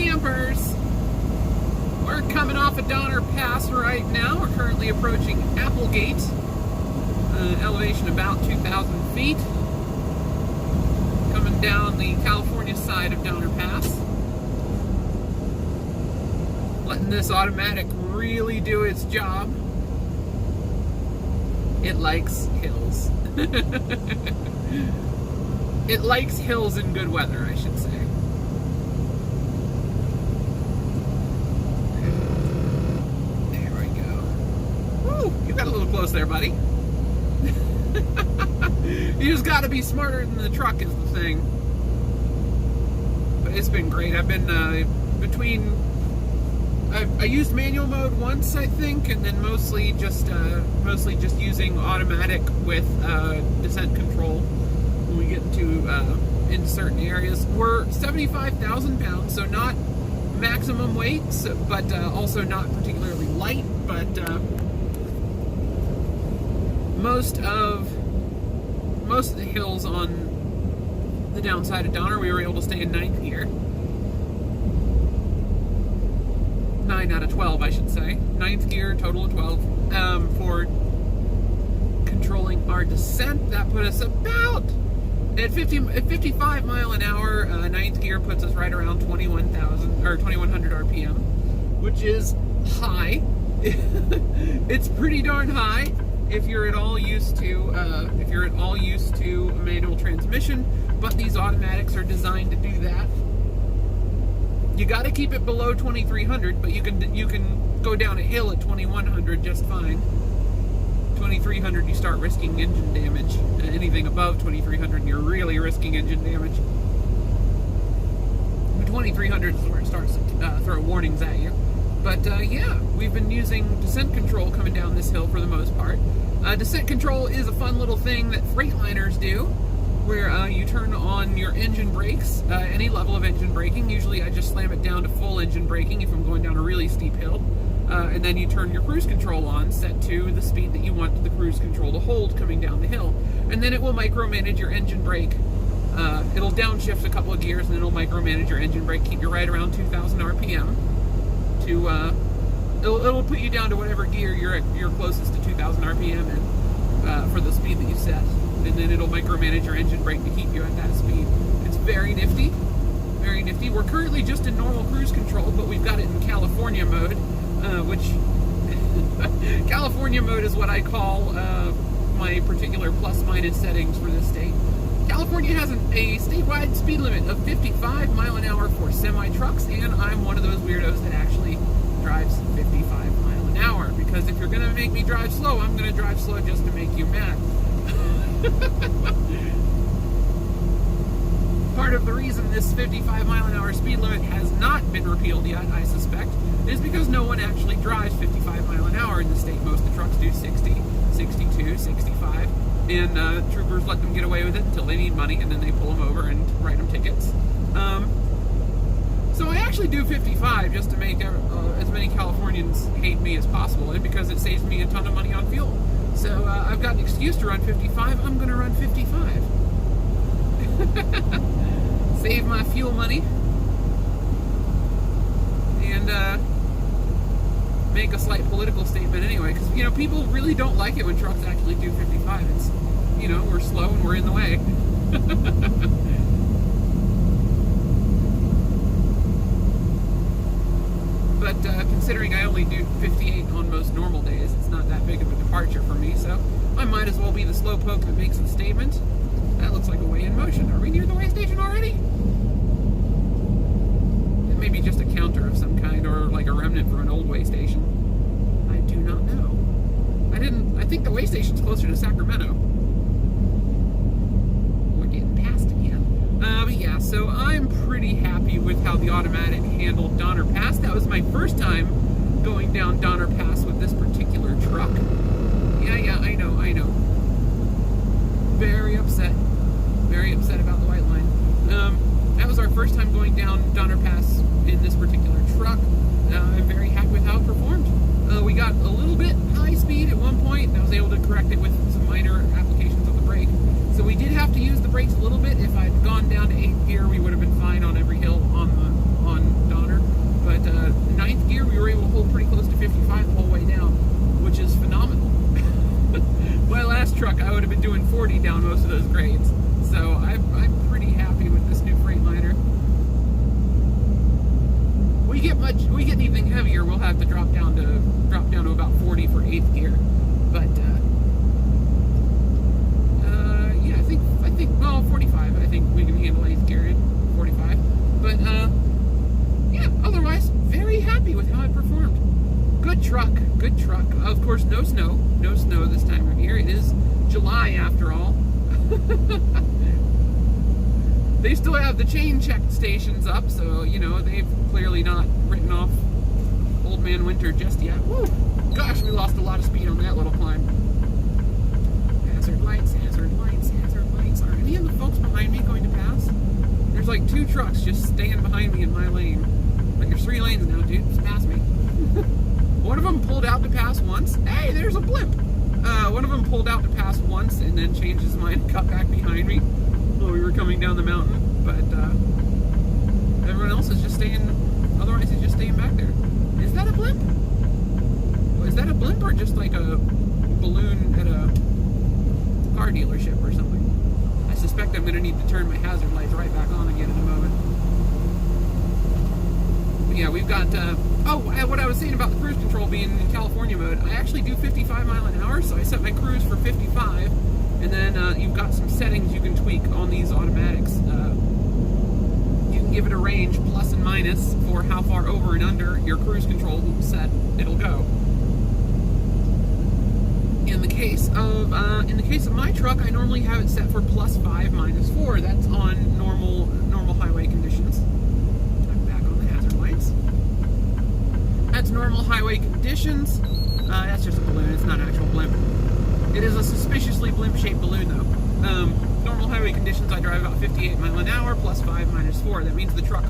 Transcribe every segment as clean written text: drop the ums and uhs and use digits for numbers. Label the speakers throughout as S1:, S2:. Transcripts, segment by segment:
S1: campers. We're coming off of Donner Pass right now. We're currently approaching Applegate, elevation about 2,000 feet. Coming down the California side of Donner Pass. Letting this automatic really do its job. It likes hills. It likes hills in good weather, I should say. There we go. Woo! You got a little close there, buddy. You just got to be smarter than the truck is the thing. But it's been great. I've been I used manual mode once, I think, and then mostly just using automatic with descent control when we get to in certain areas. We're 75,000 pounds, so not maximum weight, but also not particularly light. But most of the hills on the downside of Donner, we were able to stay in 9th gear. 9 out of 12, I should say. 9th gear, total of 12. For controlling our descent, that put us about at 55 mile an hour. 9th gear puts us right around 2100 RPM, which is high. It's pretty darn high if you're at all used to a manual transmission. But these automatics are designed to do that. You got to keep it below 2300, but you can go down a hill at 2100 just fine. 2300, you start risking engine damage. Anything above 2300, you're really risking engine damage. But 2300 is where it starts to throw warnings at you. But yeah, we've been using descent control coming down this hill for the most part. Descent control is a fun little thing that Freightliners do, where you turn on your engine brakes, any level of engine braking. Usually I just slam it down to full engine braking if I'm going down a really steep hill. And then you turn your cruise control on, set to the speed that you want the cruise control to hold coming down the hill. And then it will micromanage your engine brake. It'll downshift a couple of gears and then it'll micromanage your engine brake, keep you right around 2,000 RPM. It'll put you down to whatever gear you're closest to 2,000 RPM in for the speed that you set. And then it'll micromanage your engine brake to keep you at that speed. It's very nifty. Very nifty. We're currently just in normal cruise control, but we've got it in California mode, which California mode is what I call my particular plus-minus settings for this state. California has a statewide speed limit of 55 mile an hour for semi-trucks, and I'm one of those weirdos that actually drives 55 mile an hour, because if you're going to make me drive slow, I'm going to drive slow just to make you mad. Part of the reason this 55 mile an hour speed limit has not been repealed yet, I suspect, is because no one actually drives 55 mile an hour in the state. Most of the trucks do 60, 62, 65, and troopers let them get away with it until they need money, and then they pull them over and write them tickets. So I actually do 55 just to make as many Californians hate me as possible, and because it saves me a ton of money on fuel. So I've got an excuse to run 55, I'm going to run 55. Save my fuel money. And make a slight political statement anyway, because, you know, people really don't like it when trucks actually do 55. It's, you know, we're slow and we're in the way. But considering I only do 58 on most normal days, it's not that big of a departure for me, so I might as well be the slowpoke that makes a statement. That looks like a way in motion. Are we near the way station already? It may be just a counter of some kind, or like a remnant from an old way station. I do not know. I think the way station's closer to Sacramento. We're getting past it yet. But yeah, so I'm pretty happy with how the automatic handled Donner Pass. That was my first time going down Donner Pass with this particular truck. Yeah, I know. Very upset about the white line. That was our first time going down Donner Pass in this particular truck. I'm very happy with how it performed. We got a little bit high speed at one point, and I was able to correct it with some minor applications of the brake. So we did have to use the brakes a little bit. If I'd gone down to 8th gear, we would have been fine on every hill on Donner. at ninth gear, we were able to hold pretty close to 55 the whole way down, which is phenomenal. My last truck, I would have been doing 40 down most of those grades. So I'm pretty happy with this new Freightliner. We get anything heavier, we'll have to drop down to about 40 for 8th gear. But yeah, I think well, 45. I think we can handle 8th gear in 45. But yeah, otherwise very happy with how it performed. Good truck, good truck. Of course, no snow this time of year. It is July after all. They still have the chain check stations up, so, you know, they've clearly not written off Old Man Winter just yet. Woo! Gosh, we lost a lot of speed on that little climb. Hazard lights, hazard lights, hazard lights. Are any of the folks behind me going to pass? There's like 2 trucks just staying behind me in my lane. But there's 3 lanes now, dude. Just pass me. One of them pulled out to pass once. Hey, there's a blimp! One of them pulled out to pass once and then changed his mind and cut back behind me while we were coming down the mountain. But everyone else is just staying, otherwise he's just staying back there. Is that a blimp? Is that a blimp or just like a balloon at a car dealership or something? I suspect I'm going to need to turn my hazard lights right back on again in a moment. But yeah, we've got, what I was saying about the cruise control being in California mode, I actually do 55 mile an hour, so I set my cruise for 55, and then you've got some settings you can tweak on these automatics. You can give it a range, plus and minus, for how far over and under your cruise control set it'll go. In the case of my truck, I normally have it set for +5, -4. That's on normal highway conditions. I'm back on the hazard lights. That's normal highway conditions. That's just a balloon. It's not an actual blimp. It is a suspiciously blimp-shaped balloon, though. Normal highway conditions, I drive about 58 mile an hour, +5, -4. That means the truck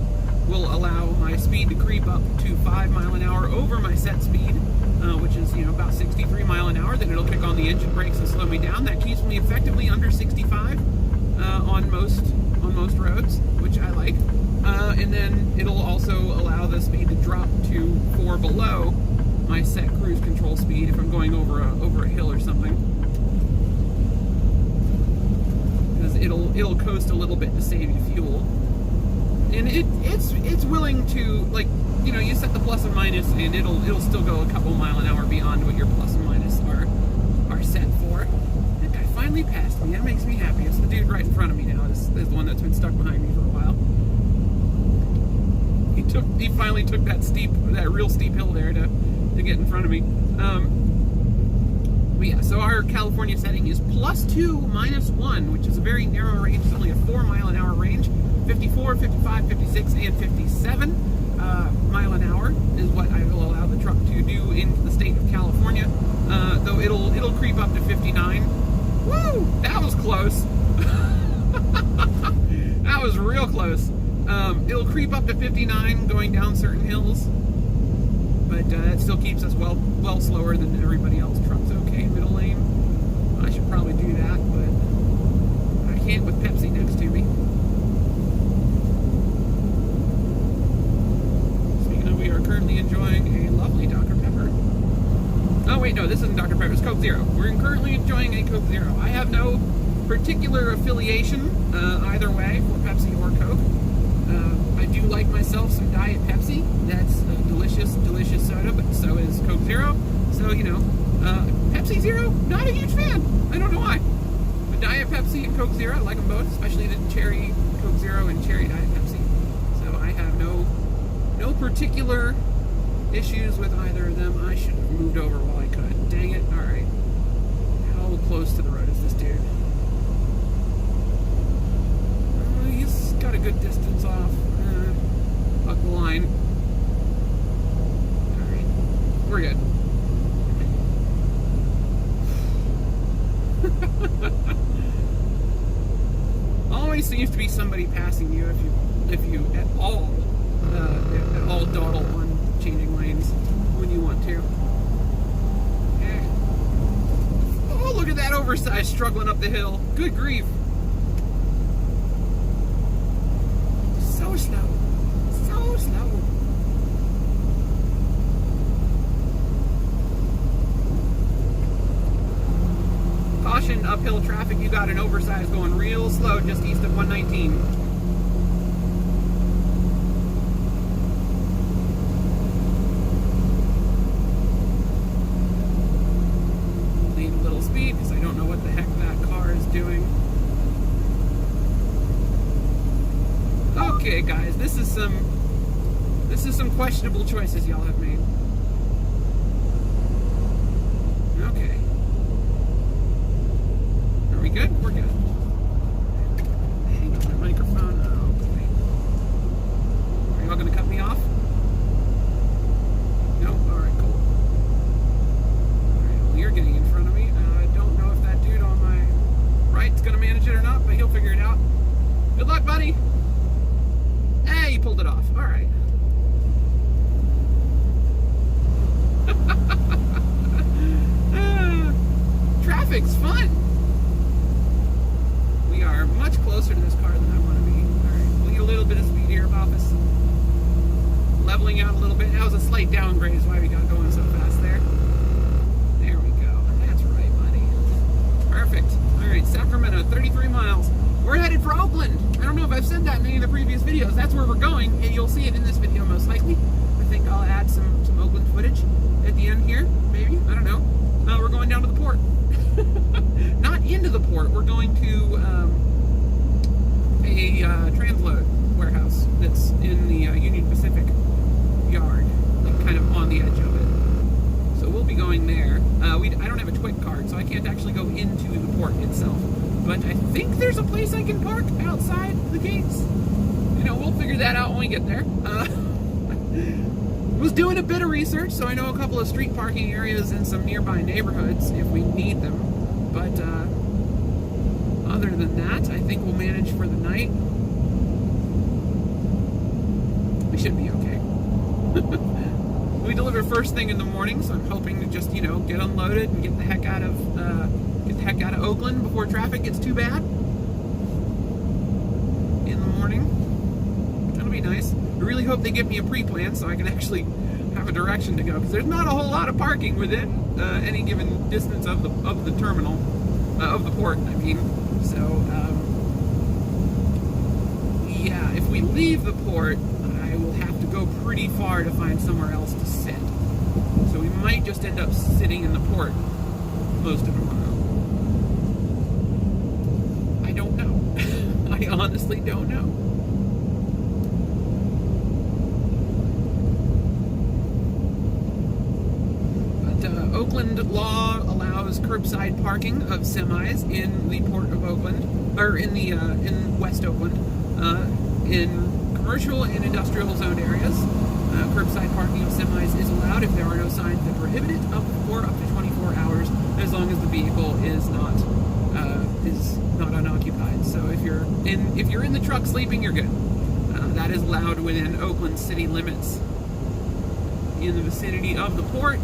S1: will allow my speed to creep up to 5 mile an hour over my set speed, which is, you know, about 63 mile an hour. Then it'll kick on the engine brakes and slow me down. That keeps me effectively under 65 on most roads, which I like. And then it'll also allow the speed to drop to 4 below my set cruise control speed if I'm going over a hill or something. Because it'll coast a little bit to save you fuel. And it's willing to, like, you know, you set the plus and minus and it'll still go a couple mile an hour beyond what your plus and minus are set for. That guy finally passed me. That makes me happy. It's the dude right in front of me now. Is the one that's been stuck behind me for a while. He finally took that real steep hill there to get in front of me. But yeah, so our California setting is +2, -1, which is a very narrow range. It's only a 4 mile an hour range. 54, 55, 56, and 57 mile an hour is what I will allow the truck to do in the state of California. Though it'll creep up to 59. Woo! That was close. That was real close. It'll creep up to 59 going down certain hills, but that still keeps us well slower than everybody else. Truck's okay, middle lane. I should probably do that, but I can't with Pepsi next to me. We are currently enjoying a lovely Dr. Pepper. Oh wait, no, this isn't Dr. Pepper, it's Coke Zero. We're currently enjoying a Coke Zero. I have no particular affiliation either way for Pepsi or Coke. I do like myself some Diet Pepsi. That's a delicious, delicious soda, but so is Coke Zero. So, you know, Pepsi Zero, not a huge fan. I don't know why. But Diet Pepsi and Coke Zero, I like them both, especially the cherry Coke Zero and cherry Diet Pepsi. So I have no particular issues with either of them. I should have moved over while I could. Dang it. Alright. How close to the road is this dude? He's got a good distance off. Up the line. Alright. We're good. Always seems to be somebody passing you if you at all dawdle on changing lanes when you want to. Yeah. Oh, look at that oversized struggling up the hill. Good grief. So slow. So slow. uphill traffic, you got an oversized going real slow just east of 119. Need a little speed because I don't know what the heck that car is doing. Okay, guys, this is some questionable choices y'all have made. Okay. Are we good? We're good. Hang on the microphone. Oh, boy. Are y'all gonna cut me off? No? Alright, cool. Alright, well, you're getting in front of me. I don't know if that dude on my right's gonna manage it or not, but he'll figure it out. Good luck, buddy! Hey, you pulled it off. Alright. Traffic's fun. We are much closer to this car than I want to be. Alright, we'll get a little bit of speed here, Apophis. Leveling out a little bit. That was a slight downgrade is why we got going so fast there. There we go. That's right, buddy. Perfect. Alright, Sacramento, 33 miles. We're headed for Oakland. I don't know if I've said that in any of the previous videos. That's where we're going, and you'll see it in this video most likely. I think I'll add some Oakland footage at the end here, maybe. I don't know. We're going down to the port. Not into the port. We're going to a transload warehouse that's in the Union Pacific yard, like kind of on the edge of it. So we'll be going there. I don't have a TWIC card, so I can't actually go into the port itself. But I think there's a place I can park outside the gates. You know, we'll figure that out when we get there. Was doing a bit of research, so I know a couple of street parking areas in some nearby neighborhoods if we need them. But other than that, I think we'll manage for the night. We should be okay. We deliver first thing in the morning, so I'm hoping to just, you know, get unloaded and get the heck out of Oakland before traffic gets too bad in the morning. That'll be nice. I really hope they give me a pre-plan so I can actually have a direction to go, because there's not a whole lot of parking within any given distance of the terminal, of the port, I mean. So, yeah, if we leave the port, I will have to go pretty far to find somewhere else to sit. So we might just end up sitting in the port most of tomorrow. I don't know. I honestly don't know. Oakland law allows curbside parking of semis in the port of Oakland, or in West Oakland, in commercial and industrial zoned areas. Curbside parking of semis is allowed if there are no signs that prohibit it for up to 24 hours, as long as the vehicle is not unoccupied. So if you're in the truck sleeping, you're good. That is allowed within Oakland city limits in the vicinity of the port.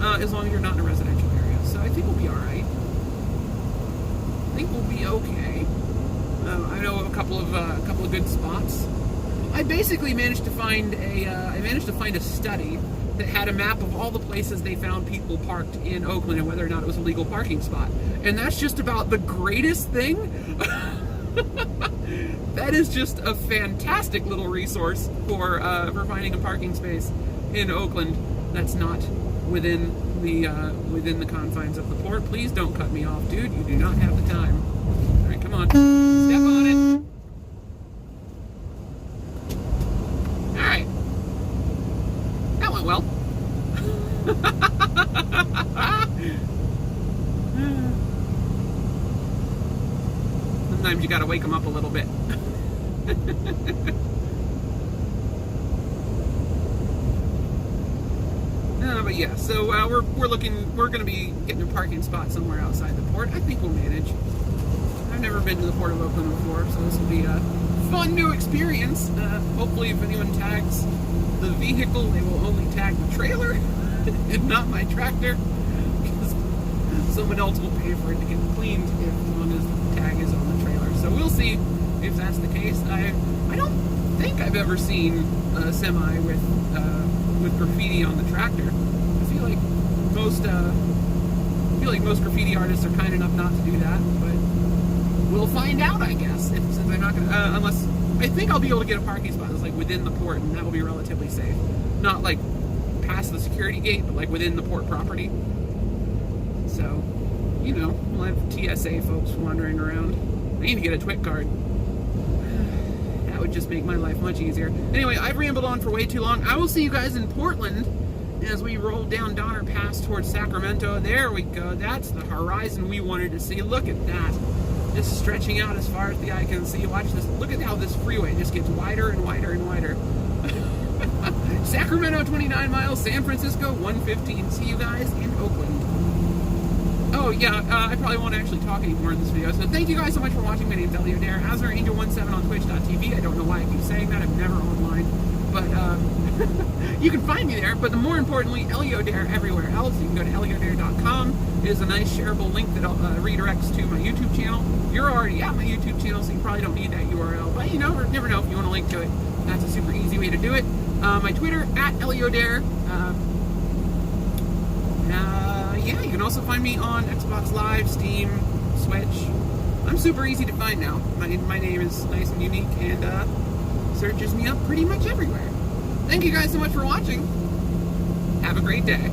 S1: As long as you're not in a residential area. So I think we'll be alright. I think we'll be okay. I know a couple of good spots. I basically managed to find a study that had a map of all the places they found people parked in Oakland and whether or not it was a legal parking spot. And that's just about the greatest thing. That is just a fantastic little resource for finding a parking space in Oakland that's not within the confines of the port. Please don't cut me off, dude. You do not have the time. All right, come on, step on it. All right, that went well. Sometimes you gotta wake them up a little bit. But yeah, so we're going to be getting a parking spot somewhere outside the port. I think we'll manage. I've never been to the port of Oakland before, so this will be a fun new experience. Hopefully, if anyone tags the vehicle, they will only tag the trailer and not my tractor, because someone else will pay for it to get cleaned as long as the tag is on the trailer. So we'll see if that's the case. I don't think I've ever seen a semi with graffiti on the tractor. I feel feel like most graffiti artists are kind enough not to do that, but we'll find out, I guess. Since I'm not gonna, unless I think I'll be able to get a parking spot that's like within the port, and that will be relatively safe. Not like past the security gate, but like within the port property. So, you know, we'll have TSA folks wandering around. I need to get a TWIC card. That would just make my life much easier. Anyway, I've rambled on for way too long. I will see you guys in Portland as we roll down Donner Pass towards Sacramento. There we go. That's the horizon we wanted to see. Look at that. Just stretching out as far as the eye can see. Watch this. Look at how this freeway just gets wider and wider and wider. Sacramento, 29 miles. San Francisco, 115. See you guys in Oakland. Oh, yeah, I probably won't actually talk anymore in this video. So thank you guys so much for watching. My name's Elio Dare, AzarAngel17 on Twitch.tv. I don't know why I keep saying that. I'm never online. But you can find me there. But more importantly, Elio Dare everywhere else. You can go to eliodare.com. It is a nice shareable link that redirects to my YouTube channel. You're already at my YouTube channel, so you probably don't need that URL. But you know, never know if you want to link to it. That's a super easy way to do it. My Twitter, at ElioDare. Yeah, you can also find me on Xbox Live, Steam, Switch. I'm super easy to find now. My name is nice and unique, and searches me up pretty much everywhere. Thank you guys so much for watching. Have a great day.